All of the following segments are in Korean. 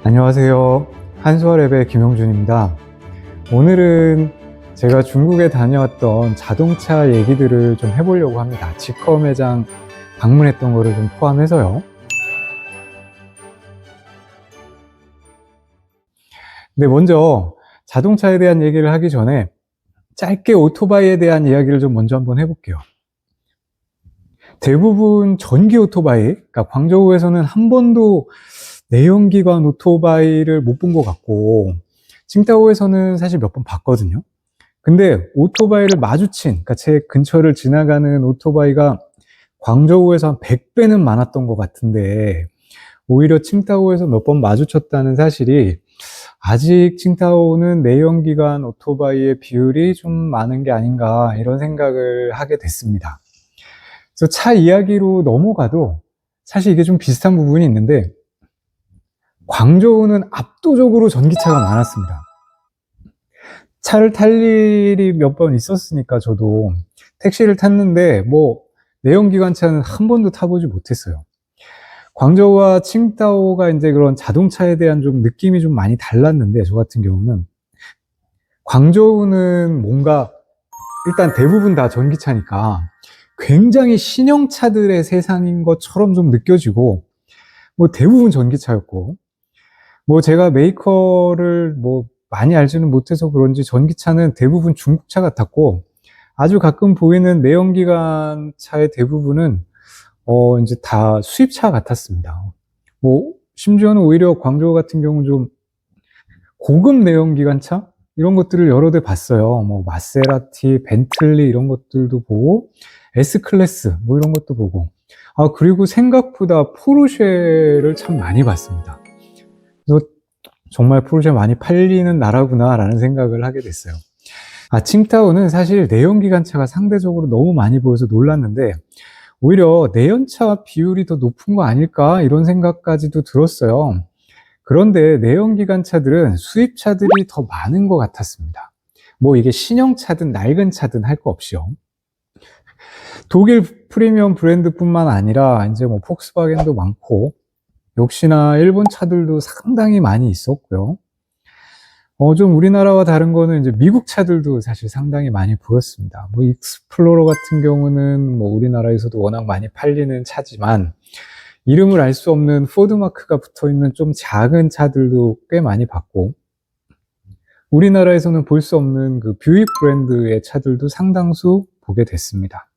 안녕하세요. 한수아랩의 김용준입니다. 오늘은 제가 중국에 다녀왔던 자동차 얘기들을 좀 해보려고 합니다. 지커 매장 방문했던 거를 좀 포함해서요. 근데 먼저 자동차에 대한 얘기를 하기 전에 짧게 오토바이에 대한 이야기를 좀 먼저 한번 해볼게요. 대부분 전기 오토바이, 그러니까 광저우에서는 한 번도 내연기관 오토바이를 못 본 것 같고, 칭다오에서는 사실 몇 번 봤거든요. 근데 오토바이를 마주친, 그러니까 제 근처를 지나가는 오토바이가 광저우에서 한 100배는 많았던 것 같은데, 오히려 칭다오에서 몇 번 마주쳤다는 사실이 아직 칭다오는 내연기관 오토바이의 비율이 좀 많은 게 아닌가, 이런 생각을 하게 됐습니다. 그래서 차 이야기로 넘어가도 사실 이게 좀 비슷한 부분이 있는데, 광저우는 압도적으로 전기차가 많았습니다. 차를 탈 일이 몇 번 있었으니까 저도 택시를 탔는데 내연기관차는 한 번도 타보지 못했어요. 광저우와 칭다오가 이제 그런 자동차에 대한 좀 느낌이 좀 많이 달랐는데, 저 같은 경우는 광저우는 뭔가 일단 대부분 다 전기차니까 굉장히 신형차들의 세상인 것처럼 좀 느껴지고, 대부분 전기차였고, 제가 메이커를 많이 알지는 못해서 그런지 전기차는 대부분 중국차 같았고, 아주 가끔 보이는 내연기관 차의 대부분은 이제 다 수입차 같았습니다. 심지어는 오히려 광저우 같은 경우는 좀 고급 내연기관차 이런 것들을 여러 대 봤어요. 마세라티, 벤틀리 이런 것들도 보고, S클래스 이런 것도 보고, 그리고 생각보다 포르쉐를 참 많이 봤습니다. 그래서 정말 포르쉐 많이 팔리는 나라구나 라는 생각을 하게 됐어요. 칭다오는 사실 내연기관차가 상대적으로 너무 많이 보여서 놀랐는데, 오히려 내연차 비율이 더 높은 거 아닐까 이런 생각까지도 들었어요. 그런데 내연기관차들은 수입차들이 더 많은 것 같았습니다. 이게 신형차든 낡은 차든 할 거 없이요. 독일 프리미엄 브랜드뿐만 아니라 이제 폭스바겐도 많고, 역시나 일본 차들도 상당히 많이 있었고요. 좀 우리나라와 다른 거는 이제 미국 차들도 사실 상당히 많이 보였습니다. 익스플로러 같은 경우는 우리나라에서도 워낙 많이 팔리는 차지만, 이름을 알 수 없는 포드 마크가 붙어 있는 좀 작은 차들도 꽤 많이 봤고, 우리나라에서는 볼 수 없는 그 뷰익 브랜드의 차들도 상당수 보게 됐습니다.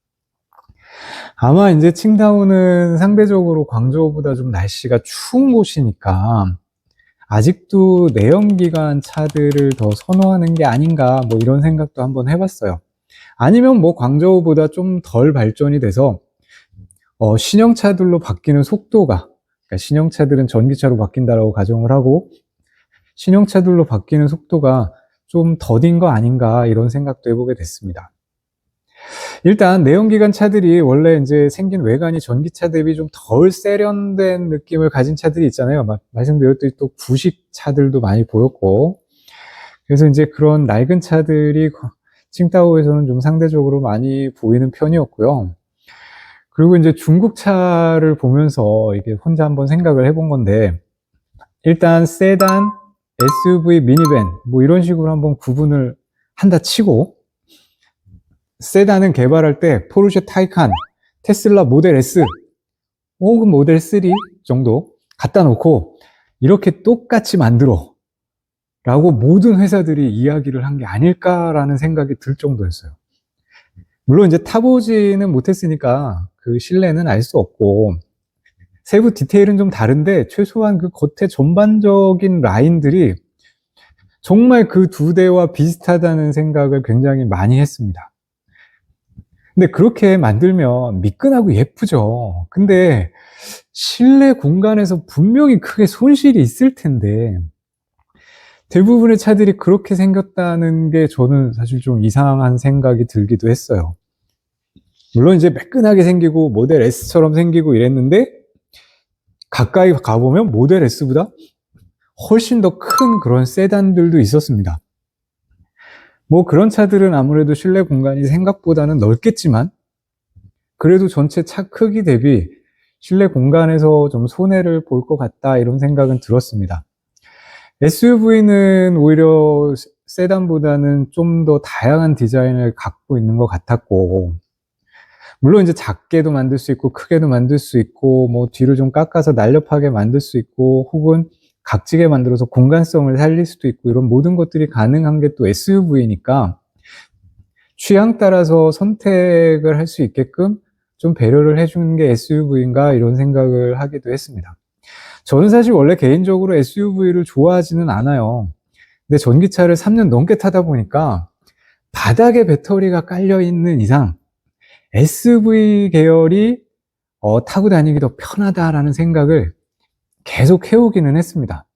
아마 이제 칭다오는 상대적으로 광저우보다 좀 날씨가 추운 곳이니까 아직도 내연기관 차들을 더 선호하는 게 아닌가 이런 생각도 한번 해봤어요. 아니면 광저우보다 좀 덜 발전이 돼서 신형차들로 바뀌는 속도가, 그러니까 신형차들은 전기차로 바뀐다라고 가정을 하고 신형차들로 바뀌는 속도가 좀 더딘 거 아닌가 이런 생각도 해보게 됐습니다. 일단 내연기관 차들이 원래 이제 생긴 외관이 전기차 대비 좀 덜 세련된 느낌을 가진 차들이 있잖아요. 말씀드렸듯이 또 구식 차들도 많이 보였고, 그래서 이제 그런 낡은 차들이 칭다오에서는 좀 상대적으로 많이 보이는 편이었고요. 그리고 이제 중국 차를 보면서 이게 혼자 한번 생각을 해본 건데, 일단 세단, SUV, 미니밴 이런 식으로 한번 구분을 한다 치고, 세단은 개발할 때 포르쉐 타이칸, 테슬라 모델 S 혹은 모델 3 정도 갖다 놓고 이렇게 똑같이 만들어 라고 모든 회사들이 이야기를 한 게 아닐까라는 생각이 들 정도였어요. 물론 이제 타보지는 못했으니까 그 실내는 알 수 없고, 세부 디테일은 좀 다른데 최소한 그 겉에 전반적인 라인들이 정말 그 두 대와 비슷하다는 생각을 굉장히 많이 했습니다. 근데 그렇게 만들면 미끈하고 예쁘죠. 근데 실내 공간에서 분명히 크게 손실이 있을 텐데, 대부분의 차들이 그렇게 생겼다는 게 저는 사실 좀 이상한 생각이 들기도 했어요. 물론 이제 매끈하게 생기고 모델 S처럼 생기고 이랬는데, 가까이 가보면 모델 S보다 훨씬 더 큰 그런 세단들도 있었습니다. 그런 차들은 아무래도 실내 공간이 생각보다는 넓겠지만, 그래도 전체 차 크기 대비 실내 공간에서 좀 손해를 볼 것 같다 이런 생각은 들었습니다. SUV는 오히려 세단보다는 좀 더 다양한 디자인을 갖고 있는 것 같았고, 물론 이제 작게도 만들 수 있고, 크게도 만들 수 있고, 뭐 뒤를 좀 깎아서 날렵하게 만들 수 있고, 혹은 각지게 만들어서 공간성을 살릴 수도 있고, 이런 모든 것들이 가능한 게 또 SUV니까 취향 따라서 선택을 할 수 있게끔 좀 배려를 해주는 게 SUV인가 이런 생각을 하기도 했습니다. 저는 사실 원래 개인적으로 SUV를 좋아하지는 않아요. 근데 전기차를 3년 넘게 타다 보니까 바닥에 배터리가 깔려 있는 이상 SUV 계열이 타고 다니기 더 편하다라는 생각을 계속 해오기는 했습니다.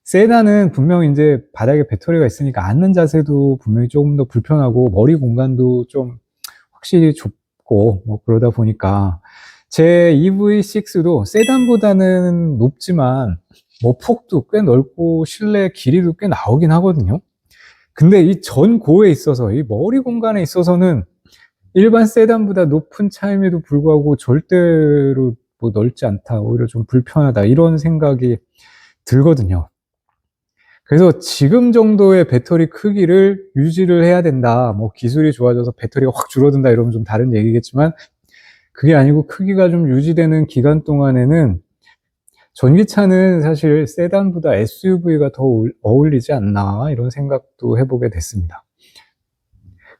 세단은 분명 이제 바닥에 배터리가 있으니까 앉는 자세도 분명히 조금 더 불편하고 머리 공간도 좀 확실히 좁고 뭐 그러다 보니까 제 EV6도 세단보다는 높지만 뭐 폭도 꽤 넓고 실내 길이도 꽤 나오긴 하거든요. 근데 이 전고에 있어서 이 머리 공간에 있어서는 일반 세단보다 높은 차임에도 불구하고 절대로 뭐 넓지 않다, 오히려 좀 불편하다 이런 생각이 들거든요. 그래서 지금 정도의 배터리 크기를 유지를 해야 된다, 뭐 기술이 좋아져서 배터리가 확 줄어든다 이러면 좀 다른 얘기겠지만, 그게 아니고 크기가 좀 유지되는 기간 동안에는 전기차는 사실 세단보다 SUV가 더 어울리지 않나 이런 생각도 해보게 됐습니다.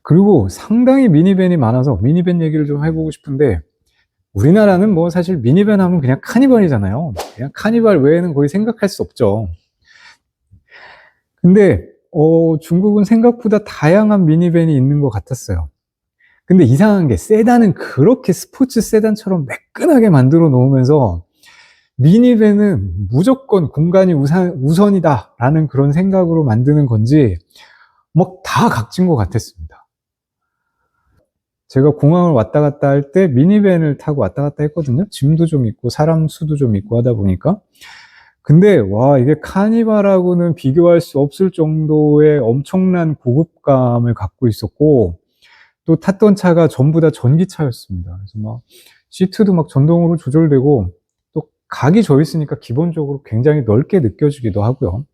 그리고 상당히 미니밴이 많아서 미니밴 얘기를 좀 해보고 싶은데, 우리나라는 뭐 사실 미니밴 하면 그냥 카니발이잖아요. 그냥 카니발 외에는 거의 생각할 수 없죠. 근데 중국은 생각보다 다양한 미니밴이 있는 것 같았어요. 근데 이상한 게 세단은 그렇게 스포츠 세단처럼 매끈하게 만들어 놓으면서 미니밴은 무조건 공간이 우선이다라는 그런 생각으로 만드는 건지 막 다 각진 것 같았습니다. 제가 공항을 왔다 갔다 할 때 미니밴을 타고 왔다 갔다 했거든요. 짐도 좀 있고 사람 수도 좀 있고 하다 보니까. 근데 와, 이게 카니발하고는 비교할 수 없을 정도의 엄청난 고급감을 갖고 있었고, 또 탔던 차가 전부 다 전기차였습니다. 그래서 막 시트도 막 전동으로 조절되고, 또 각이 져 있으니까 기본적으로 굉장히 넓게 느껴지기도 하고요.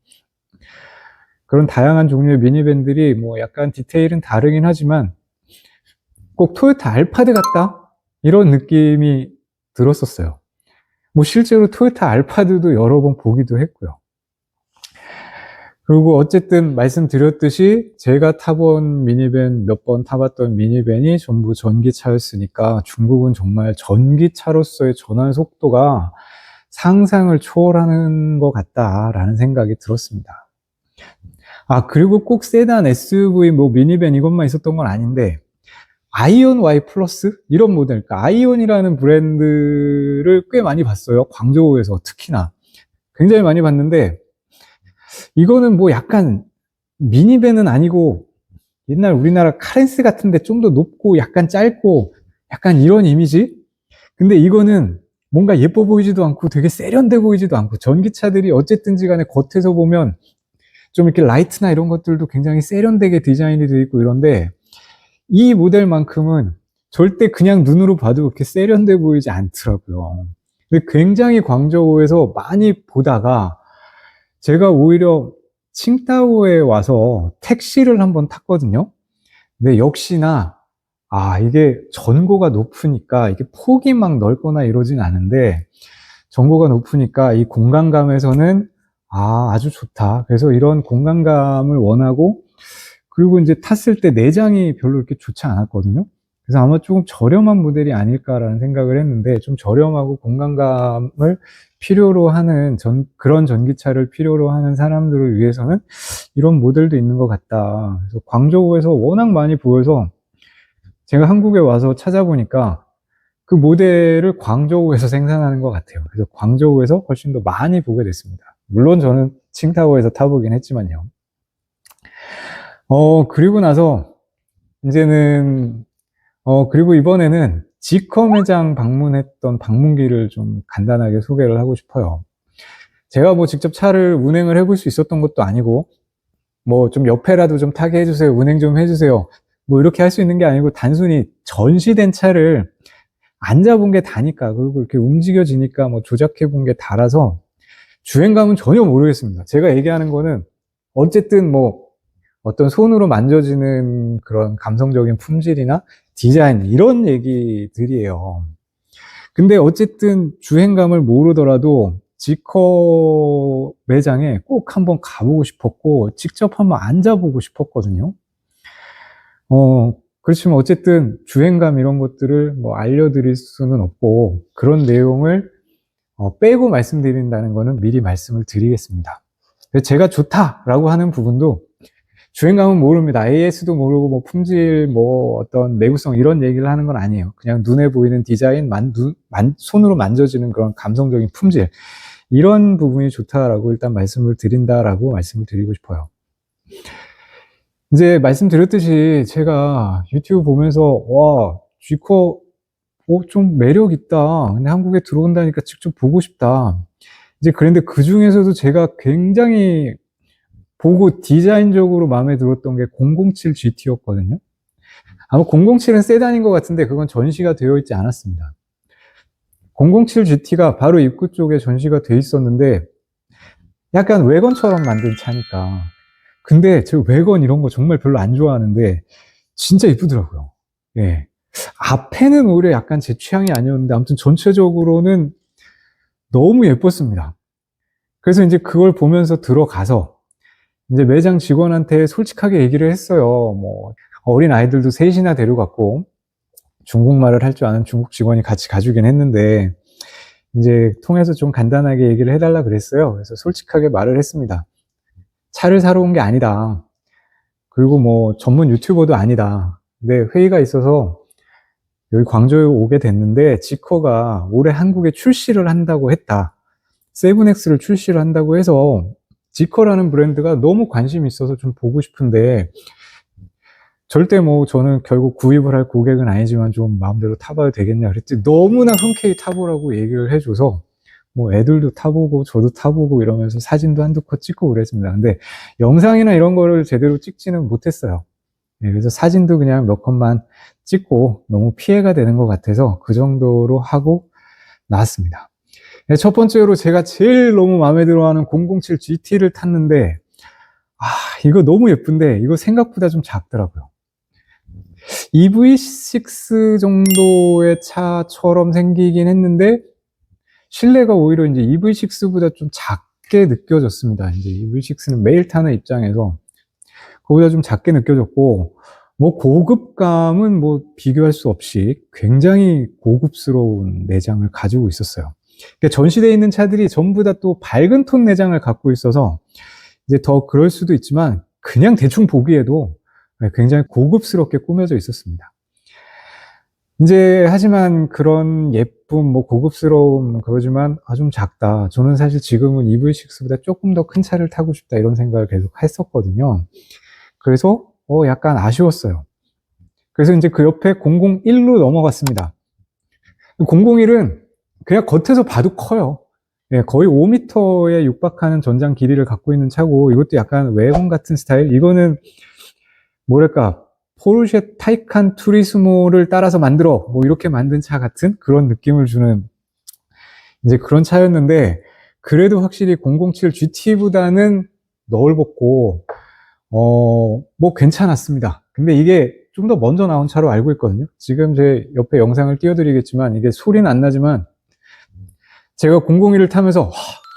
그런 다양한 종류의 미니밴들이 뭐 약간 디테일은 다르긴 하지만 꼭 토요타 알파드 같다, 이런 느낌이 들었었어요. 뭐 실제로 토요타 알파드도 여러 번 보기도 했고요. 그리고 어쨌든 말씀드렸듯이 제가 타본 미니밴, 몇 번 타봤던 미니밴이 전부 전기차였으니까 중국은 정말 전기차로서의 전환 속도가 상상을 초월하는 것 같다라는 생각이 들었습니다. 아, 그리고 꼭 세단, SUV, 뭐 미니밴 이것만 있었던 건 아닌데, 아이온 Y 플러스? 이런 모델, 그러니까 아이온이라는 브랜드를 꽤 많이 봤어요. 광저우에서 특히나. 굉장히 많이 봤는데, 이거는 뭐 약간 미니밴은 아니고 옛날 우리나라 카렌스 같은데 좀 더 높고 약간 짧고 약간 이런 이미지? 근데 이거는 뭔가 예뻐 보이지도 않고 되게 세련돼 보이지도 않고, 전기차들이 어쨌든지 간에 겉에서 보면 좀 이렇게 라이트나 이런 것들도 굉장히 세련되게 디자인이 되어 있고 이런데, 이 모델만큼은 절대 그냥 눈으로 봐도 그렇게 세련돼 보이지 않더라고요. 근데 굉장히 광저우에서 많이 보다가 제가 오히려 칭다오에 와서 택시를 한번 탔거든요. 근데 역시나 이게 전고가 높으니까 이게 폭이 막 넓거나 이러진 않은데, 전고가 높으니까 이 공간감에서는 아주 좋다. 그래서 이런 공간감을 원하고, 그리고 이제 탔을 때 내장이 별로 이렇게 좋지 않았거든요. 그래서 아마 조금 저렴한 모델이 아닐까라는 생각을 했는데, 좀 저렴하고 공간감을 필요로 하는 그런 전기차를 필요로 하는 사람들을 위해서는 이런 모델도 있는 것 같다. 그래서 광저우에서 워낙 많이 보여서 제가 한국에 와서 찾아보니까 그 모델을 광저우에서 생산하는 것 같아요. 그래서 광저우에서 훨씬 더 많이 보게 됐습니다. 물론 저는 칭타오에서 타보긴 했지만요. 그리고 나서 이제는 그리고 이번에는 지커 매장 방문했던 방문기를 좀 간단하게 소개를 하고 싶어요. 제가 뭐 직접 차를 운행을 해볼 수 있었던 것도 아니고, 뭐 좀 옆에라도 좀 타게 해주세요, 운행 좀 해주세요, 뭐 이렇게 할 수 있는 게 아니고, 단순히 전시된 차를 앉아본 게 다니까, 그리고 이렇게 움직여지니까 뭐 조작해 본 게 다라서 주행감은 전혀 모르겠습니다. 제가 얘기하는 거는 어쨌든 뭐 어떤 손으로 만져지는 그런 감성적인 품질이나 디자인 이런 얘기들이에요. 근데 어쨌든 주행감을 모르더라도 지커 매장에 꼭 한번 가보고 싶었고 직접 한번 앉아보고 싶었거든요. 그렇지만 어쨌든 주행감 이런 것들을 뭐 알려드릴 수는 없고 그런 내용을 빼고 말씀드린다는 거는 미리 말씀을 드리겠습니다. 제가 좋다라고 하는 부분도 주행감은 모릅니다. AS도 모르고 뭐 품질, 뭐 어떤 내구성 이런 얘기를 하는 건 아니에요. 그냥 눈에 보이는 디자인, 손으로 만져지는 그런 감성적인 품질 이런 부분이 좋다라고 일단 말씀을 드린다라고 말씀을 드리고 싶어요. 이제 말씀드렸듯이 제가 유튜브 보면서 와 G커 좀 매력 있다. 근데 한국에 들어온다니까 직접 보고 싶다. 이제 그런데 그 중에서도 제가 굉장히 보고 디자인적으로 마음에 들었던 게 007 GT였거든요. 아마 007은 세단인 것 같은데 그건 전시가 되어 있지 않았습니다. 007 GT가 바로 입구 쪽에 전시가 돼 있었는데 약간 외건처럼 만든 차니까. 근데 저 외건 이런 거 정말 별로 안 좋아하는데 진짜 이쁘더라고요. 예. 앞에는 오히려 약간 제 취향이 아니었는데 아무튼 전체적으로는 너무 예뻤습니다. 그래서 이제 그걸 보면서 들어가서 이제 매장 직원한테 솔직하게 얘기를 했어요. 뭐 어린 아이들도 셋이나 데려갔고 중국말을 할 줄 아는 중국 직원이 같이 가주긴 했는데 이제 통해서 좀 간단하게 얘기를 해달라 그랬어요. 그래서 솔직하게 말을 했습니다. 차를 사러 온 게 아니다. 그리고 뭐 전문 유튜버도 아니다. 근데 회의가 있어서 여기 광주에 오게 됐는데 지커가 올해 한국에 출시를 한다고 했다. 7X를 출시를 한다고 해서 지커라는 브랜드가 너무 관심이 있어서 좀 보고 싶은데 절대 뭐 저는 결국 구입을 할 고객은 아니지만 좀 마음대로 타봐도 되겠냐 그랬지 너무나 흔쾌히 타보라고 얘기를 해줘서 뭐 애들도 타보고 저도 타보고 이러면서 사진도 한두 컷 찍고 그랬습니다. 근데 영상이나 이런 거를 제대로 찍지는 못했어요. 그래서 사진도 그냥 몇 컷만 찍고 너무 피해가 되는 것 같아서 그 정도로 하고 나왔습니다. 첫 번째로 제가 제일 너무 마음에 들어하는 007 GT를 탔는데 이거 너무 예쁜데 이거 생각보다 좀 작더라고요. EV6 정도의 차처럼 생기긴 했는데 실내가 오히려 이제 EV6보다 좀 작게 느껴졌습니다. 이제 EV6는 매일 타는 입장에서 그보다 좀 작게 느껴졌고 뭐 고급감은 뭐 비교할 수 없이 굉장히 고급스러운 내장을 가지고 있었어요. 그러니까 전시되어 있는 차들이 전부 다 또 밝은 톤 내장을 갖고 있어서 이제 더 그럴 수도 있지만 그냥 대충 보기에도 굉장히 고급스럽게 꾸며져 있었습니다. 이제 하지만 그런 예쁨, 뭐 고급스러움 그러지만 좀 작다. 저는 사실 지금은 EV6보다 조금 더 큰 차를 타고 싶다 이런 생각을 계속 했었거든요. 그래서 약간 아쉬웠어요. 그래서 이제 그 옆에 001로 넘어갔습니다. 001은 그냥 겉에서 봐도 커요. 거의 5m에 육박하는 전장 길이를 갖고 있는 차고 이것도 약간 외건 같은 스타일. 이거는 뭐랄까 포르쉐 타이칸 투리스모를 따라서 만들어 뭐 이렇게 만든 차 같은 그런 느낌을 주는 이제 그런 차였는데 그래도 확실히 007 GT보다는 넓었고 뭐 괜찮았습니다. 근데 이게 좀 더 먼저 나온 차로 알고 있거든요. 지금 제 옆에 영상을 띄워드리겠지만 이게 소리는 안 나지만 제가 001을 타면서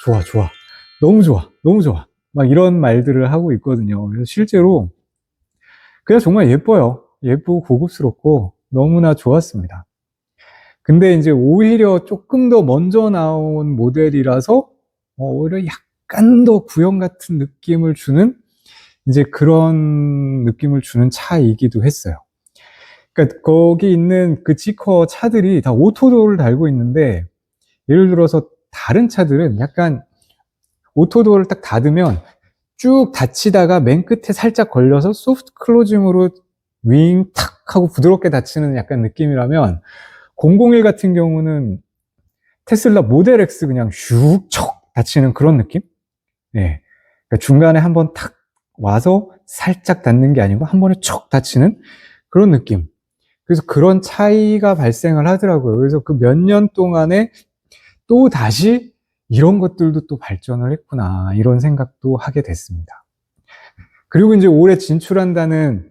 좋아 너무 좋아 막 이런 말들을 하고 있거든요. 그래서 실제로 그냥 정말 예뻐요. 예쁘고 고급스럽고 너무나 좋았습니다. 근데 이제 오히려 조금 더 먼저 나온 모델이라서 오히려 약간 더 구형 같은 느낌을 주는 이제 그런 느낌을 주는 차이기도 했어요. 그러니까 거기 있는 그 지커 차들이 다 오토도어를 달고 있는데 예를 들어서 다른 차들은 약간 오토도어를 딱 닫으면 쭉 닫히다가 맨 끝에 살짝 걸려서 소프트 클로징으로 윙 탁 하고 부드럽게 닫히는 약간 느낌이라면 001 같은 경우는 테슬라 모델 X 그냥 슉 척 닫히는 그런 느낌? 네. 그러니까 중간에 한번 탁 와서 살짝 닫는 게 아니고 한 번에 척 닫히는 그런 느낌. 그래서 그런 차이가 발생을 하더라고요. 그래서 그 몇 년 동안에 또 다시 이런 것들도 또 발전을 했구나, 이런 생각도 하게 됐습니다. 그리고 이제 올해 진출한다는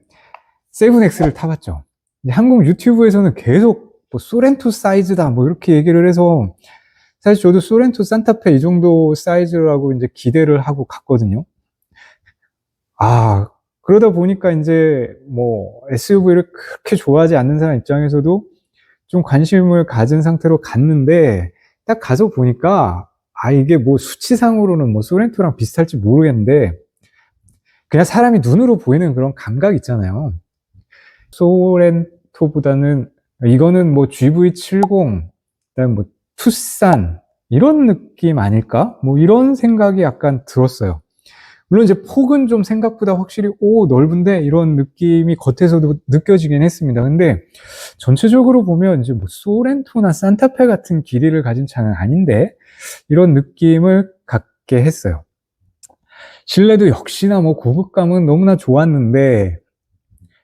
7X를 타봤죠. 한국 유튜브에서는 계속 뭐 소렌토 사이즈다 뭐 이렇게 얘기를 해서, 사실 저도 소렌토 산타페 이 정도 사이즈라고 이제 기대를 하고 갔거든요. 그러다 보니까 이제 뭐 SUV를 그렇게 좋아하지 않는 사람 입장에서도 좀 관심을 가진 상태로 갔는데, 딱 가서 보니까 이게 뭐 수치상으로는 뭐 소렌토랑 비슷할지 모르겠는데, 그냥 사람이 눈으로 보이는 그런 감각 있잖아요. 소렌토보다는 이거는 뭐 GV70, 그다음 뭐 투싼 이런 느낌 아닐까? 뭐 이런 생각이 약간 들었어요. 물론 이제 폭은 좀 생각보다 확실히 넓은데 이런 느낌이 겉에서도 느껴지긴 했습니다. 근데 전체적으로 보면 이제 뭐 소렌토나 산타페 같은 길이를 가진 차는 아닌데 이런 느낌을 갖게 했어요. 실내도 역시나 뭐 고급감은 너무나 좋았는데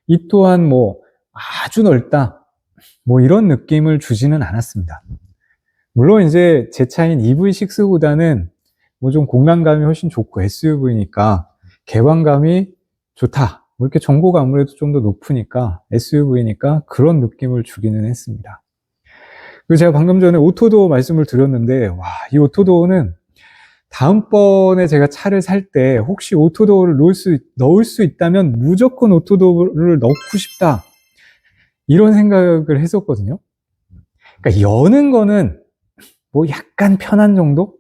이 또한 뭐 아주 넓다 뭐 이런 느낌을 주지는 않았습니다. 물론 이제 제 차인 EV6보다는 뭐 좀 공간감이 훨씬 좋고 SUV니까 개방감이 좋다, 뭐 이렇게 정보가 아무래도 좀 더 높으니까 SUV니까 그런 느낌을 주기는 했습니다. 그리고 제가 방금 전에 오토도어 말씀을 드렸는데, 이 오토도어는 다음번에 제가 차를 살 때 혹시 오토도어를 넣을 수 있다면 무조건 오토도어를 넣고 싶다, 이런 생각을 했었거든요. 그러니까 여는 거는 뭐 약간 편한 정도?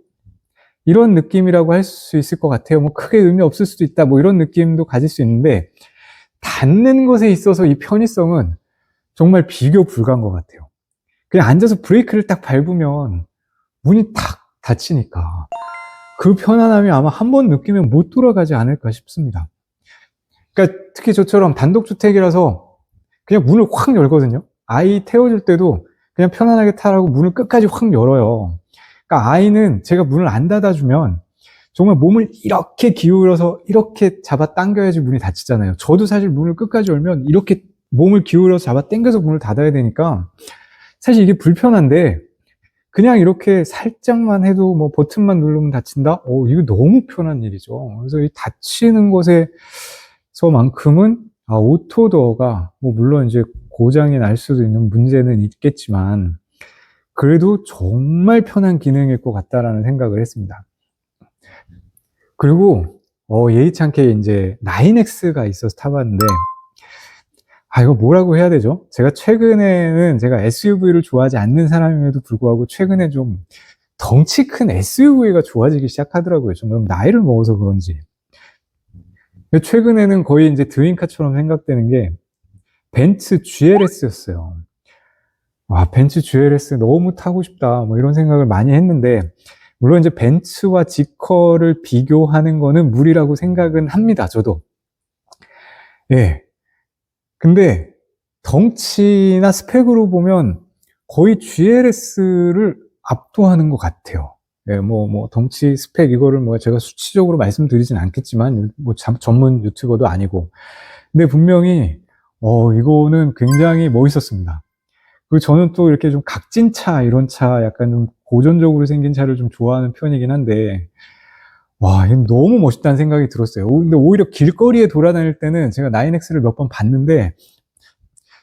이런 느낌이라고 할 수 있을 것 같아요. 뭐 크게 의미 없을 수도 있다, 뭐 이런 느낌도 가질 수 있는데, 닫는 것에 있어서 이 편의성은 정말 비교 불가한 것 같아요. 그냥 앉아서 브레이크를 딱 밟으면 문이 탁 닫히니까 그 편안함이 아마 한 번 느끼면 못 돌아가지 않을까 싶습니다. 그러니까 특히 저처럼 단독주택이라서 그냥 문을 확 열거든요. 아이 태워줄 때도 그냥 편안하게 타라고 문을 끝까지 확 열어요. 그러니까 아이는 제가 문을 안 닫아주면 정말 몸을 이렇게 기울여서 이렇게 잡아 당겨야지 문이 닫히잖아요. 저도 사실 문을 끝까지 열면 이렇게 몸을 기울여서 잡아 당겨서 문을 닫아야 되니까 사실 이게 불편한데, 그냥 이렇게 살짝만 해도 뭐 버튼만 누르면 닫힌다? 이거 너무 편한 일이죠. 그래서 이 닫히는 것에서만큼은 오토도어가 뭐 물론 이제 고장이 날 수도 있는 문제는 있겠지만 그래도 정말 편한 기능일 것 같다라는 생각을 했습니다. 그리고 예의치 않게 이제 9X가 있어서 타봤는데, 이거 뭐라고 해야 되죠? 제가 최근에는 제가 SUV를 좋아하지 않는 사람임에도 불구하고 최근에 좀 덩치 큰 SUV가 좋아지기 시작하더라고요. 좀 나이를 먹어서 그런지. 최근에는 거의 이제 드림카처럼 생각되는 게 벤츠 GLS였어요. 벤츠 GLS 너무 타고 싶다, 뭐 이런 생각을 많이 했는데, 물론 이제 벤츠와 지커를 비교하는 거는 무리라고 생각은 합니다, 저도. 예. 근데 덩치나 스펙으로 보면 거의 GLS를 압도하는 것 같아요. 예, 뭐 덩치 스펙 이거를 뭐 제가 수치적으로 말씀드리진 않겠지만 뭐 전문 유튜버도 아니고, 근데 분명히 이거는 굉장히 멋있었습니다. 그리고 저는 또 이렇게 좀 각진 차, 이런 차 약간 좀 고전적으로 생긴 차를 좀 좋아하는 편이긴 한데, 이거 너무 멋있다는 생각이 들었어요. 근데 오히려 길거리에 돌아다닐 때는 제가 9X를 몇 번 봤는데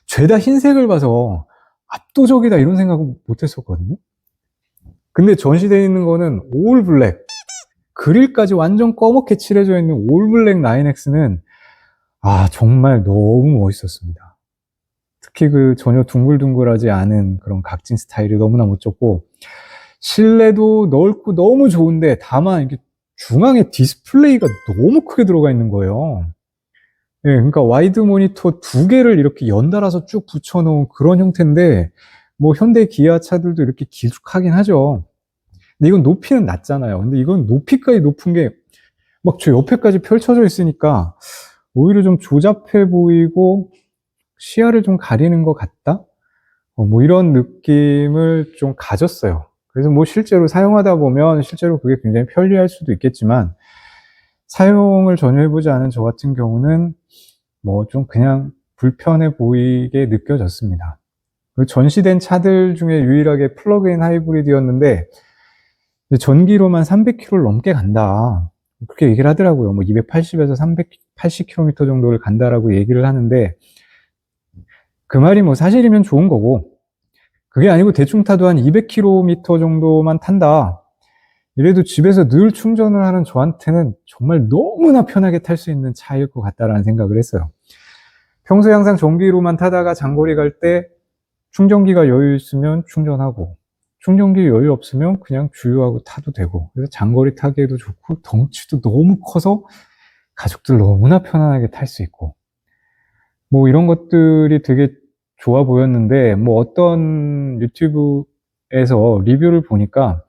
죄다 흰색을 봐서 압도적이다 이런 생각은 못 했었거든요. 근데 전시되어 있는 거는 올 블랙, 그릴까지 완전 검게 칠해져 있는 올 블랙 9X는 정말 너무 멋있었습니다. 특히 그 전혀 둥글둥글하지 않은 그런 각진 스타일이 너무나 멋졌고, 실내도 넓고 너무 좋은데 다만 이게 중앙에 디스플레이가 너무 크게 들어가 있는 거예요. 예, 그러니까 와이드 모니터 2개를 이렇게 연달아서 쭉 붙여놓은 그런 형태인데, 뭐 현대 기아 차들도 이렇게 길쭉하긴 하죠. 근데 이건 높이는 낮잖아요. 근데 이건 높이까지 높은 게 막 저 옆에까지 펼쳐져 있으니까 오히려 좀 조잡해 보이고 시야를 좀 가리는 것 같다? 뭐 이런 느낌을 좀 가졌어요. 그래서 뭐 실제로 사용하다 보면 실제로 그게 굉장히 편리할 수도 있겠지만, 사용을 전혀 해보지 않은 저 같은 경우는 뭐 좀 그냥 불편해 보이게 느껴졌습니다. 전시된 차들 중에 유일하게 플러그인 하이브리드였는데, 전기로만 300km를 넘게 간다. 그렇게 얘기를 하더라고요. 뭐 280에서 380km 정도를 간다라고 얘기를 하는데, 그 말이 뭐 사실이면 좋은 거고, 그게 아니고 대충 타도 한 200km 정도만 탄다. 이래도 집에서 늘 충전을 하는 저한테는 정말 너무나 편하게 탈 수 있는 차일 것 같다라는 생각을 했어요. 평소에 항상 전기로만 타다가 장거리 갈 때 충전기가 여유 있으면 충전하고, 충전기 여유 없으면 그냥 주유하고 타도 되고, 그래서 장거리 타기에도 좋고, 덩치도 너무 커서 가족들 너무나 편안하게 탈 수 있고, 뭐 이런 것들이 되게 좋아 보였는데, 뭐 어떤 유튜브에서 리뷰를 보니까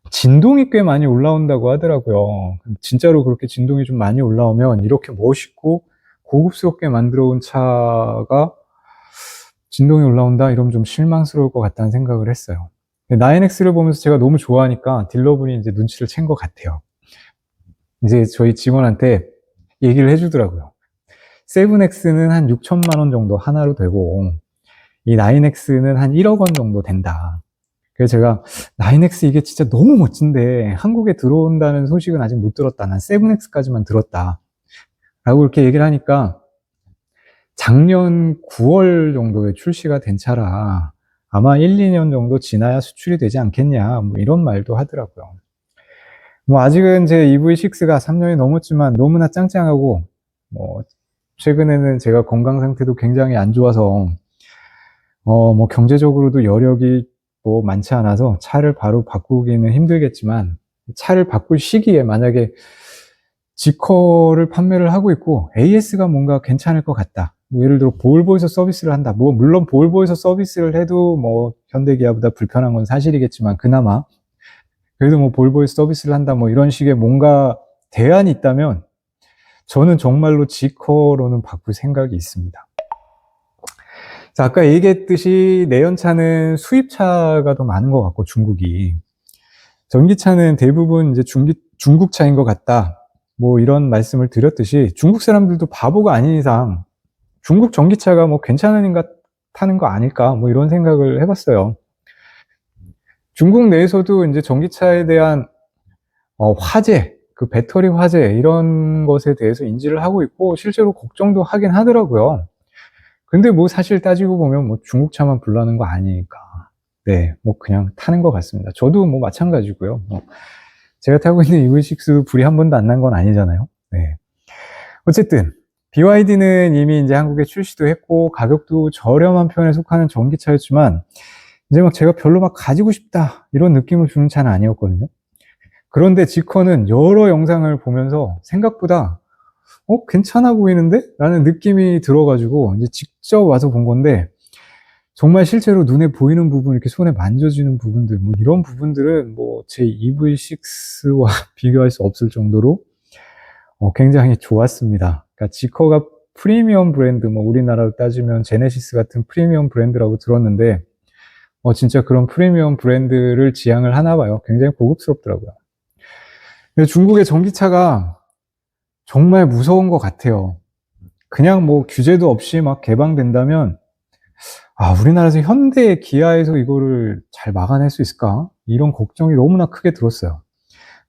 진동이 꽤 많이 올라온다고 하더라고요. 진짜로 그렇게 진동이 좀 많이 올라오면 이렇게 멋있고 고급스럽게 만들어 온 차가 진동이 올라온다? 이러면 좀 실망스러울 것 같다는 생각을 했어요. 9X를 보면서 제가 너무 좋아하니까 딜러분이 이제 눈치를 챈 것 같아요. 이제 저희 직원한테 얘기를 해주더라고요. 7X는 한 6천만 원 정도 하나로 되고, 이 9X는 한 1억 원 정도 된다. 그래서 제가 9X 이게 진짜 너무 멋진데 한국에 들어온다는 소식은 아직 못 들었다. 난 7X까지만 들었다. 라고 이렇게 얘기를 하니까 작년 9월 정도에 출시가 된 차라 아마 1, 2년 정도 지나야 수출이 되지 않겠냐, 뭐 이런 말도 하더라고요. 뭐 아직은 제 EV6가 3년이 넘었지만 너무나 짱짱하고, 뭐 최근에는 제가 건강 상태도 굉장히 안 좋아서 뭐 경제적으로도 여력이 뭐 많지 않아서 차를 바로 바꾸기는 힘들겠지만, 차를 바꿀 시기에 만약에 G커를 판매를 하고 있고 AS가 뭔가 괜찮을 것 같다, 뭐 예를 들어 볼보에서 서비스를 한다, 뭐 물론 볼보에서 서비스를 해도 뭐 현대기아보다 불편한 건 사실이겠지만, 그나마 그래도 뭐 볼보에서 서비스를 한다, 뭐 이런 식의 뭔가 대안이 있다면 저는 정말로 G커로는 바꿀 생각이 있습니다. 자, 아까 얘기했듯이 내연차는 수입차가 더 많은 것 같고, 중국이. 전기차는 대부분 이제 중국차인 것 같다, 뭐 이런 말씀을 드렸듯이, 중국 사람들도 바보가 아닌 이상 중국 전기차가 뭐 괜찮으니까 타는 거 아닐까, 뭐 이런 생각을 해봤어요. 중국 내에서도 이제 전기차에 대한 화재, 그 배터리 화재 이런 것에 대해서 인지를 하고 있고 실제로 걱정도 하긴 하더라고요. 근데 뭐 사실 따지고 보면 뭐 중국차만 불나는 거 아니니까, 네, 뭐 그냥 타는 것 같습니다. 저도 뭐 마찬가지고요. 제가 타고 있는 EV6 불이 한 번도 안 난 건 아니잖아요. 네. 어쨌든 BYD는 이미 이제 한국에 출시도 했고 가격도 저렴한 편에 속하는 전기차였지만, 이제 막 제가 별로 막 가지고 싶다 이런 느낌을 주는 차는 아니었거든요. 그런데 G커는 여러 영상을 보면서 생각보다 괜찮아 보이는데? 라는 느낌이 들어가지고 이제 직접 와서 본 건데, 정말 실제로 눈에 보이는 부분, 이렇게 손에 만져지는 부분들, 뭐 이런 부분들은 뭐 제 EV6와 비교할 수 없을 정도로 굉장히 좋았습니다. 그러니까 G커가 프리미엄 브랜드, 뭐 우리나라로 따지면 제네시스 같은 프리미엄 브랜드라고 들었는데, 진짜 그런 프리미엄 브랜드를 지향을 하나 봐요. 굉장히 고급스럽더라고요. 근데 중국의 전기차가 정말 무서운 것 같아요. 그냥 뭐 규제도 없이 막 개방된다면, 우리나라에서 현대 기아에서 이거를 잘 막아낼 수 있을까? 이런 걱정이 너무나 크게 들었어요.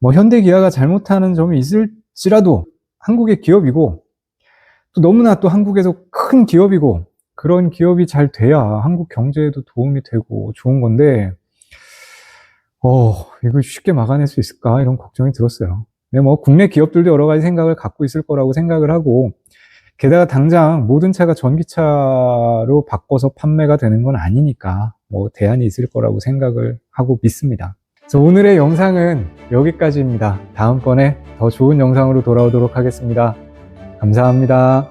뭐 현대 기아가 잘못하는 점이 있을지라도 한국의 기업이고, 또 너무나 또 한국에서 큰 기업이고, 그런 기업이 잘 돼야 한국 경제에도 도움이 되고 좋은 건데, 이거 쉽게 막아낼 수 있을까? 이런 걱정이 들었어요. 근데 뭐 국내 기업들도 여러 가지 생각을 갖고 있을 거라고 생각을 하고, 게다가 당장 모든 차가 전기차로 바꿔서 판매가 되는 건 아니니까 뭐 대안이 있을 거라고 생각을 하고 믿습니다. 그래서 오늘의 영상은 여기까지입니다. 다음번에 더 좋은 영상으로 돌아오도록 하겠습니다. 감사합니다.